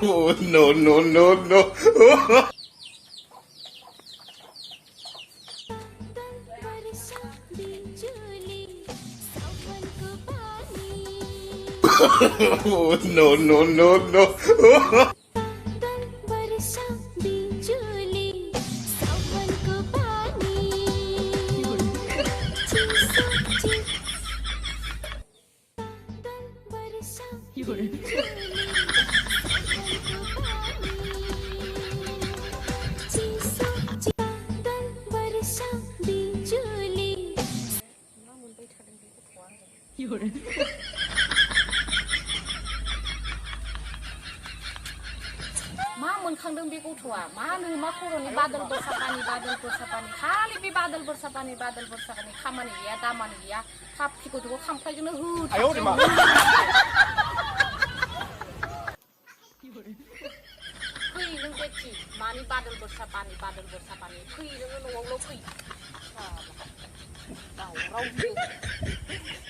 Oh, no, no, no, no. Oh, no, no, no, no. Mamun khangdeng bi kuthwa manu makuroni badal barsa pani khali bi badal barsa pani khamani ya damani ya khap phiko dugo khamkhai jono hu ayo de ma khoi nung beti mani badal barsa pani khoi nung no lo khoi